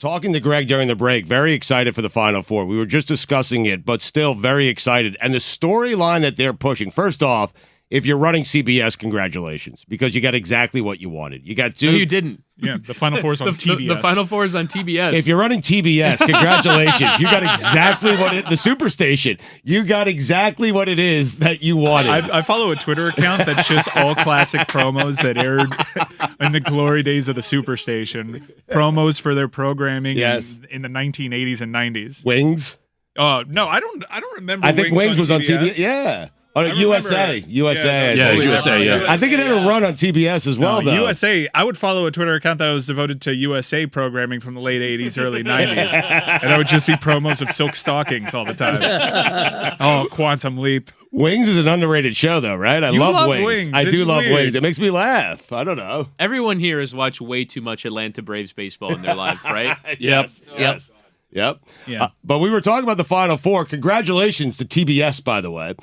talking to Greg during the break, very excited for the Final Four. We were just discussing it, but still very excited. And the storyline that they're pushing, first off, if you're running CBS, congratulations, because you got exactly what you wanted. You got Duke. No, you didn't. Yeah, the Final Four is on TBS. The Final Four is on TBS. If you're running TBS, congratulations. You got exactly the Superstation. You got exactly what it is that you wanted. I follow a Twitter account that's just all classic promos that aired in the glory days of the Superstation. Promos for their programming in the 1980s and 90s. Wings? No, I don't remember. I think Wings was on TBS. Yeah. Oh, USA. USA. Yeah, USA, yeah. I think it had a run on TBS as well, though. USA. I would follow a Twitter account that was devoted to USA programming from the late 80s, early 90s. And I would just see promos of silk stockings all the time. Oh, Quantum Leap. Wings is an underrated show, though, right? I love Wings. I do love Wings. It makes me laugh. I don't know. Everyone here has watched way too much Atlanta Braves baseball in their life, right? Yes. Yep. Yeah. But we were talking about the Final Four. Congratulations to TBS, by the way.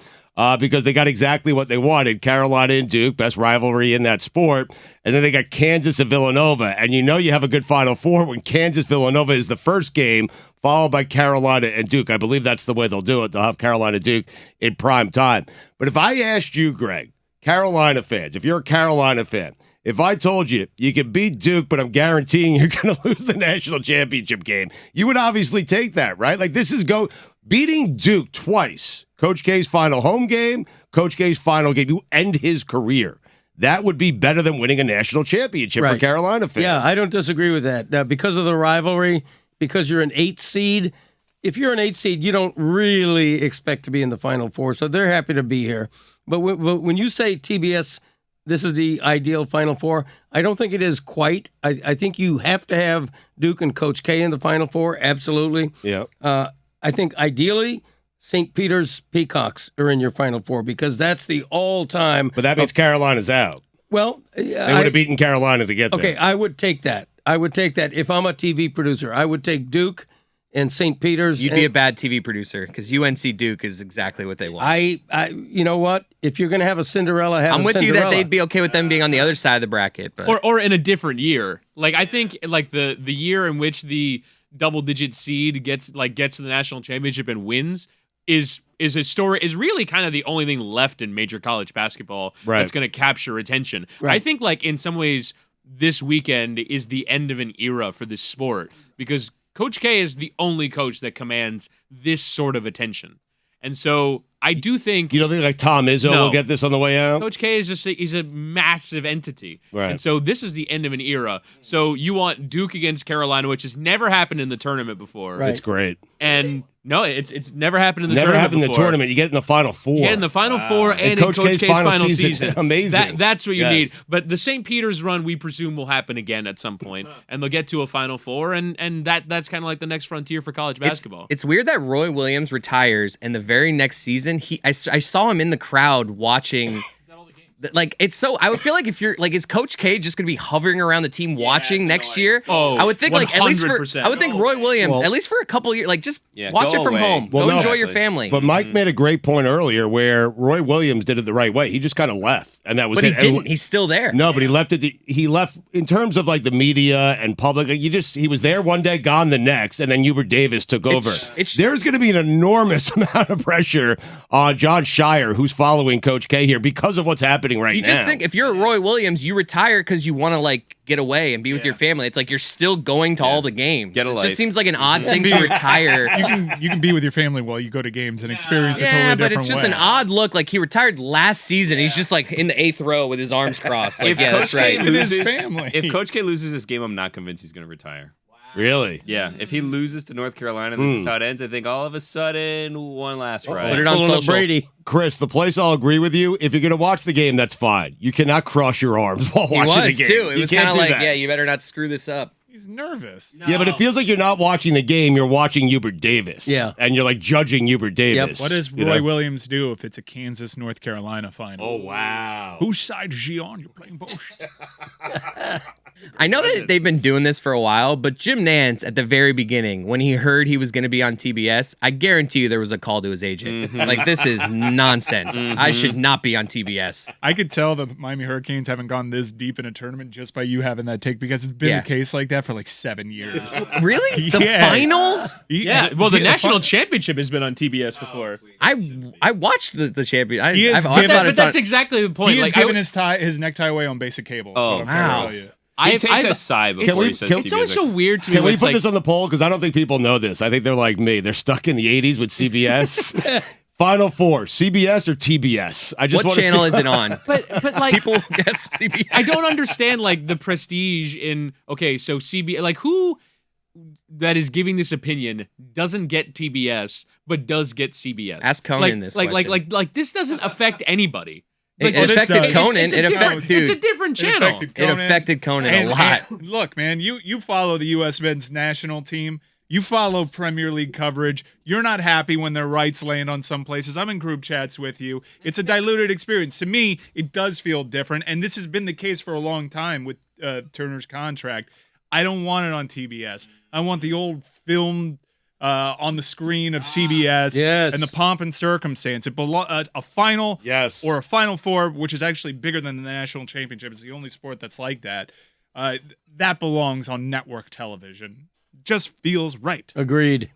Because they got exactly what they wanted. Carolina and Duke, best rivalry in that sport. And then they got Kansas and Villanova. And you know you have a good Final Four when Kansas-Villanova is the first game, followed by Carolina and Duke. I believe that's the way they'll do it. They'll have Carolina-Duke in prime time. But if I asked you, Greg, Carolina fans, if you're a Carolina fan, if I told you you could beat Duke, but I'm guaranteeing you're going to lose the national championship game, you would obviously take that, right? Like this is beating Duke twice. Coach K's final home game, Coach K's final game. You end his career. That would be better than winning a national championship for Carolina fans. Yeah, I don't disagree with that. Because of the rivalry, because you're an 8 seed, if you're an 8 seed, you don't really expect to be in the Final Four, so they're happy to be here. But when you say TBS, this is the ideal Final Four, I don't think it is quite. I think you have to have Duke and Coach K in the Final Four, absolutely. Yeah. I think ideally St. Peter's Peacocks are in your Final Four because that's the all-time. But that means Carolina's out. Well, they would have beaten Carolina to get there. Okay, I would take that. If I'm a TV producer. I would take Duke and St. Peter's. You'd be a bad TV producer because UNC Duke is exactly what they want. You know what? If you're going to have a Cinderella, I'm with you that they'd be okay with them being on the other side of the bracket, but or in a different year. Like I think like the year in which the double-digit seed gets to the national championship and wins is really kind of the only thing left in major college basketball that's going to capture attention. Right. I think like in some ways this weekend is the end of an era for this sport because Coach K is the only coach that commands this sort of attention. And so I do think... You don't think like Tom Izzo will get this on the way out? Coach K is he's a massive entity. Right. And so this is the end of an era. So you want Duke against Carolina, which has never happened in the tournament before. Right. It's great. And no, it's never happened in the tournament. Never happened before. in the tournament. You get in the Final Four. You get in the Final Four and in Coach K's final season. Amazing. That's what you need. But the St. Peter's run, we presume, will happen again at some point, and they'll get to a Final Four, and that's kind of like the next frontier for college basketball. It's weird that Roy Williams retires, and the very next season, I saw him in the crowd watching. Like it's so I would feel like if you're like is Coach K just gonna be hovering around the team watching next year? Oh, I would think 100%. like at least for Roy Williams at least for a couple years like just watch it from home. Go enjoy your family. But Mike made a great point earlier where Roy Williams did it the right way. He just kind of left and that was but it. But he didn't. He's still there. No, but he left it. He left in terms of like the media and public. Like he was there one day, gone the next, and then Hubert Davis took over. There's going to be an enormous amount of pressure on John Shire, who's following Coach K here because of what's happening right now. You just think if you're Roy Williams, you retire because you want to like get away and be with your family. It's like you're still going to all the games. Get a life. It just seems like an odd thing to retire. You can be with your family while you go to games and experience a totally different way. Yeah, but it's just an odd look. Like he retired last season. He's just like in the 8th row with his arms crossed. Like, Coach K loses, his family. If Coach K loses this game, I'm not convinced he's going to retire. Really? Yeah. If he loses to North Carolina, this is how it ends. I think all of a sudden, one last ride. Put it on social. Brady. Chris, the place I'll agree with you. If you're going to watch the game, that's fine. You cannot cross your arms while watching the game. Too. It was kind of like, you better not screw this up. He's nervous. No. Yeah, but it feels like you're not watching the game. You're watching Hubert Davis. Yeah. And you're like judging Hubert Davis. What does Roy Williams do if it's a Kansas-North Carolina final? Oh, wow. Whose side is he on? You're playing bullshit. I know that they've been doing this for a while, but Jim Nance, at the very beginning, when he heard he was going to be on TBS, I guarantee you there was a call to his agent. Like, this is nonsense. I should not be on TBS. I could tell the Miami Hurricanes haven't gone this deep in a tournament just by you having that take because it's been the case like that for like 7 years. Really? The Yeah. finals? Yeah. Well, the national championship has been on TBS before. I watched the champion. He is I given- thought But it's on, that's exactly the point. He has Like, given his necktie away on basic cable. Oh, wow. He takes a sigh before he says it's always so weird to me. Can when we it's put like, this on the poll? Because I don't think people know this. I think they're like me. They're stuck in the 80s with CBS. Final Four, CBS or TBS? I just what want channel to is it on? but like People guess CBS. I don't understand like the prestige in so CBS, like who that is giving this opinion doesn't get TBS but does get CBS. Ask Conan like, this like question. like this doesn't affect anybody. It Like, affected Conan. It's a different channel. affected It affected Conan a lot. And look, man, you follow the U.S. men's national team. You follow Premier League coverage. You're not happy when their rights land on some places. I'm in group chats with you. It's a diluted experience. To me, it does feel different, and this has been the case for a long time with Turner's contract. I don't want it on TBS. I want the old film on the screen of CBS Yes. and the pomp and circumstance. A final or a Final Four, which is actually bigger than the national championship. It's the only sport that's like that. That belongs on network television. Just feels right. Agreed.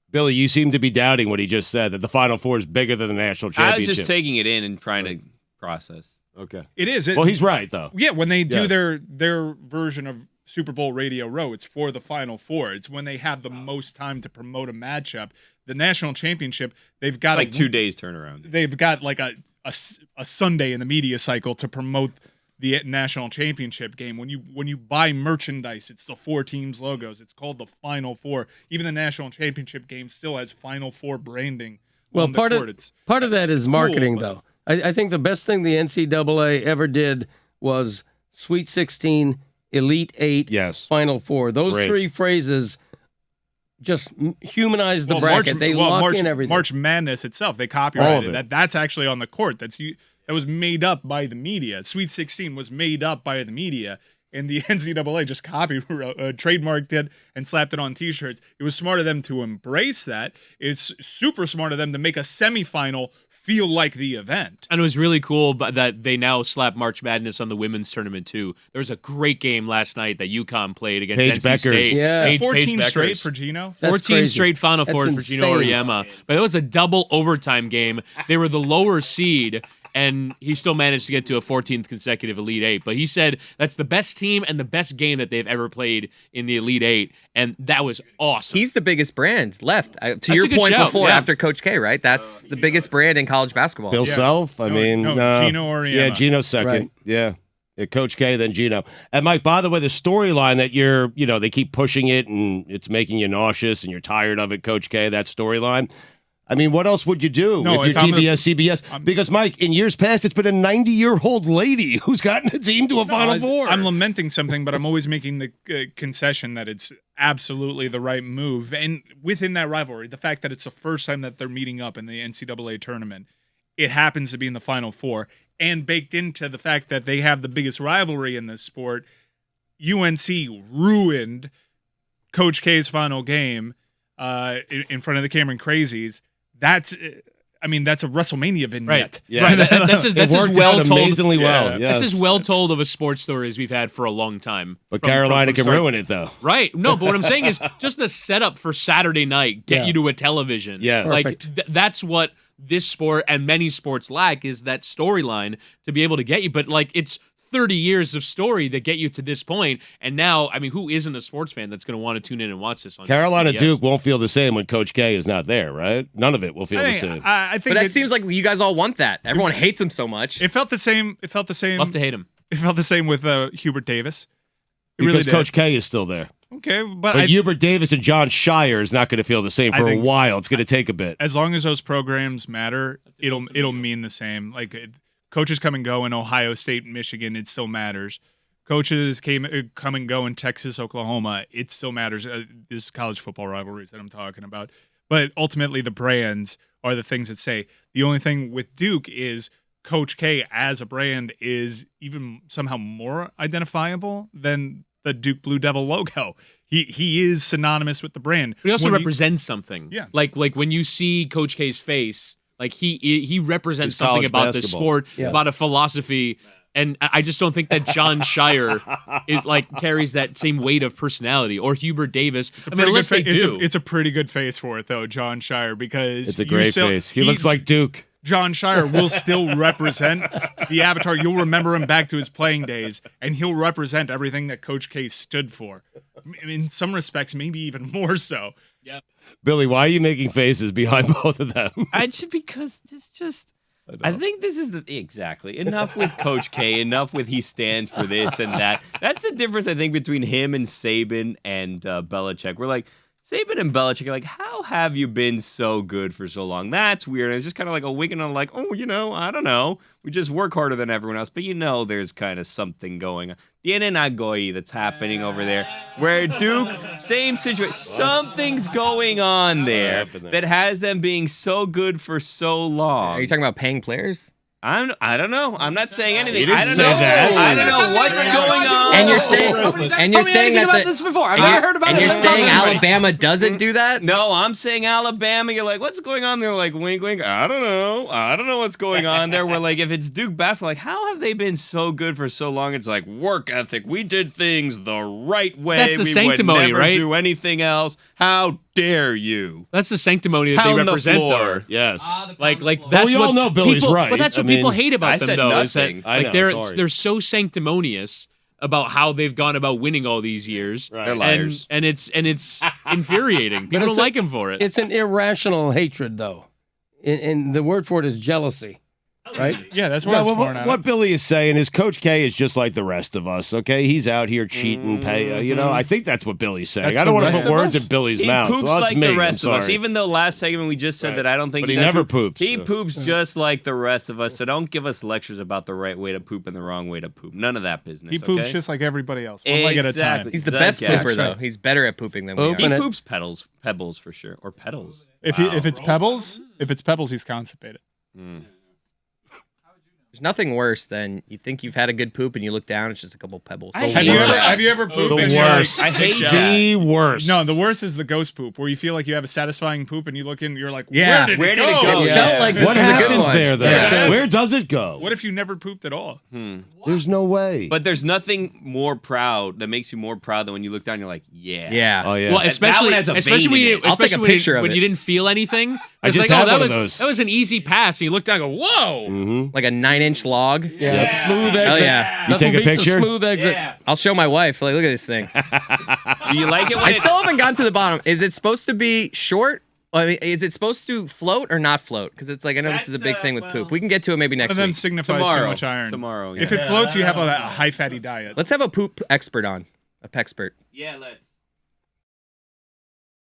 Billy, you seem to be doubting what he just said, that the Final Four is bigger than the national I was championship. just taking it in and trying to process. Okay. It is. Well, he's right, though. Yeah, when they do Yes. their version of Super Bowl Radio Row, it's for the Final Four. It's when they have the most time to promote a matchup. The national championship, they've got Like 2 days turnaround. They've got like a Sunday in the media cycle to promote the national championship game. When you buy merchandise, it's the 4 teams logos. It's called the Final Four. Even the national championship game still has Final Four branding. Well, on the part court. of that is marketing, but- though. I think the best thing the NCAA ever did was Sweet 16, Elite 8, Yes. Final Four. Those Great. 3 phrases just humanize the bracket. They lock in everything. March Madness itself, they All of copyrighted it. that's actually on the court. That was made up by the media. Sweet 16 was made up by the media, and the NCAA just trademarked it and slapped it on T-shirts. It was smart of them to embrace that. It's super smart of them to make a semifinal feel like the event. And it was really cool that they now slap March Madness on the women's tournament too. There was a great game last night that UConn played against Paige NC Beckers. State. Yeah. Paige 14 Beckers. straight for Gino. That's 14 crazy. straight Final That's Fours for Gino insane. Auriemma. But it was a double overtime game. They were the lower seed, and he still managed to get to a 14th consecutive Elite Eight. But he said that's the best team and the best game that they've ever played in the Elite Eight, and that was awesome. He's the biggest brand left. To a your good point shout, before, yeah. after Coach K, right? That's the biggest brand in college basketball. Bill Self? I mean, Gino Auriemma. Yeah, Gino's second. Right. Yeah. Coach K, then Gino. And Mike, by the way, the storyline that they keep pushing it and it's making you nauseous and you're tired of it, Coach K, that storyline. I mean, what else would you do No, if you're if I'm TBS, CBS? Because, Mike, in years past, it's been a 90-year-old lady who's gotten a team to a Final Four. I'm lamenting something, but I'm always making the concession that it's absolutely the right move. And within that rivalry, the fact that it's the first time that they're meeting up in the NCAA tournament, it happens to be in the Final Four. And baked into the fact that they have the biggest rivalry in this sport, UNC ruined Coach K's final game in front of the Cameron Crazies. That's a WrestleMania vignette. Right. Yeah. Right. That's as worked well out told. amazingly well. Yeah. Yes. That's as well told of a sports story as we've had for a long time. But From- Carolina from can start- ruin it, though. Right. No, but what I'm saying is just the setup for Saturday night get Yeah. you to a television. Yes. Like Perfect. that's what this sport and many sports lack is that storyline to be able to get you. But like it's 30 years of story that get you to this point. And now, I mean, who isn't a sports fan that's going to want to tune in and watch this on Carolina PBS? Duke won't feel the same when Coach K is not there, right? None of it will feel the same. I think But that seems like you guys all want that. Everyone hates him so much. it felt the same. It felt the same. Love to hate him. It felt the same with Hubert Davis. It Because really did. Coach K is still there. Okay, But Hubert Davis and John Shire is not going to feel the same I for a think- while. It's going to take a bit. as long as those programs matter, it'll mean the same. Like coaches come and go in Ohio State, Michigan, it still matters. Coaches come and go in Texas, Oklahoma, it still matters. This is college football rivalries that I'm talking about. But ultimately, the brands are the things that say. The only thing with Duke is Coach K as a brand is even somehow more identifiable than the Duke Blue Devil logo. He is synonymous with the brand. But he also When you- represents something. Yeah. Like when you see Coach K's face, like he represents It's something college about the basketball. sport, Yeah. about a philosophy And I just don't think that John Shire is like carries that same weight of personality, or Hubert Davis. I mean, unless they do. It's a pretty good face for it, though, John Shire, because It's a great face. He looks like Duke. John Shire will still represent the Avatar. You'll remember him back to his playing days, and he'll represent everything that Coach K stood for. In some respects, maybe even more so. Yeah. Billy, why are you making faces behind both of them? Because it's just. I think this is exactly enough with Coach K. Enough with he stands for this and that. That's the difference I think between him and Saban and Belichick. We're like Saban and Belichick are like, how have you been so good for so long? That's weird. And it's just kind of like a winking on like, oh, I don't know. We just work harder than everyone else, but there's kind of something going on. Tienen Agoy that's happening over there. Where Duke, same situation. Something's going on there that has them being so good for so long. Are you talking about paying players? I don't know. I'm not saying anything. didn't I don't say know. that. I don't know what's going on. And you're saying that about this before. I've never heard about it. And you're saying Alabama doesn't do that? No, I'm saying Alabama. You're like, what's going on? They're like, wink, wink. I don't know. I don't know what's going on there. We're like, if it's Duke basketball, like, how have they been so good for so long? It's like work ethic. We did things the right way. That's the we sanctimony, would never right? do anything else. How dare you? That's the sanctimony that Pound they the represent, floor. though. Yes. Like Well, that's we what all know Billy's people, right. But that's what I people mean, hate I about them, said though, is that nothing. I know, they're sorry. they're so sanctimonious about how they've gone about winning all these years. Right. They're liars. And it's infuriating. People it's don't like him for it. It's an irrational hatred, though. And the word for it is jealousy, right? Yeah, that's what No, it's what, born out what of. Billy is saying is Coach K is just like the rest of us, okay? He's out here cheating, I think that's what Billy's saying. That's I don't the want to rest put of words us? in Billy's He mouth. poops So that's like me. the rest I'm of us. sorry. Even though last segment we just said Right. that I don't think But he that's never what- poops, He so. poops just like the rest of us. So don't give us lectures about the right way to poop and the wrong way to poop. None of that business. He poops okay? just like everybody else, one leg at a time. Exactly. He's the best Exactly. pooper, though. He's better at pooping than we He are. Open it. poops pebbles for sure, or pedals. If it's Pebbles, he's constipated. There's nothing worse than you think you've had a good poop and you look down, it's just a couple pebbles. I The hate worst. that. Have you ever pooped? The and you're worst. like, I hate "Big that. shot." The worst. No, the worst is the ghost poop, where you feel like you have a satisfying poop and you look in, you're like, Yeah. Where did it go? It felt like this What was a good happens one. there, though? Yeah. Where does it go? What if you never pooped at all? There's no way. But there's nothing more proud that makes you more proud than when you look down and you're like, yeah. Yeah. Oh, yeah. Well, That especially one has a especially vein when in you, it. I'll take especially a when you- picture of when it. you didn't feel anything. I It's just like, had that one of was those. that was an easy pass, and you look down and go, whoa. Like a 9-inch log. Yeah, smooth exit. Hell yeah. You take Nothing a beats picture? smooth exit. I'll show my wife. Like, look at this thing. Do you like it when I it- still haven't gotten to the bottom. Is it supposed to be short? I mean, is it supposed to float or not float? Because it's like, I know this is a big thing with poop. We can get to it maybe One next of them week. signifies Tomorrow. so much iron. Tomorrow, If yeah. it floats, you have a high fatty diet. Let's have a poop expert on. A pexpert. Yeah, let's.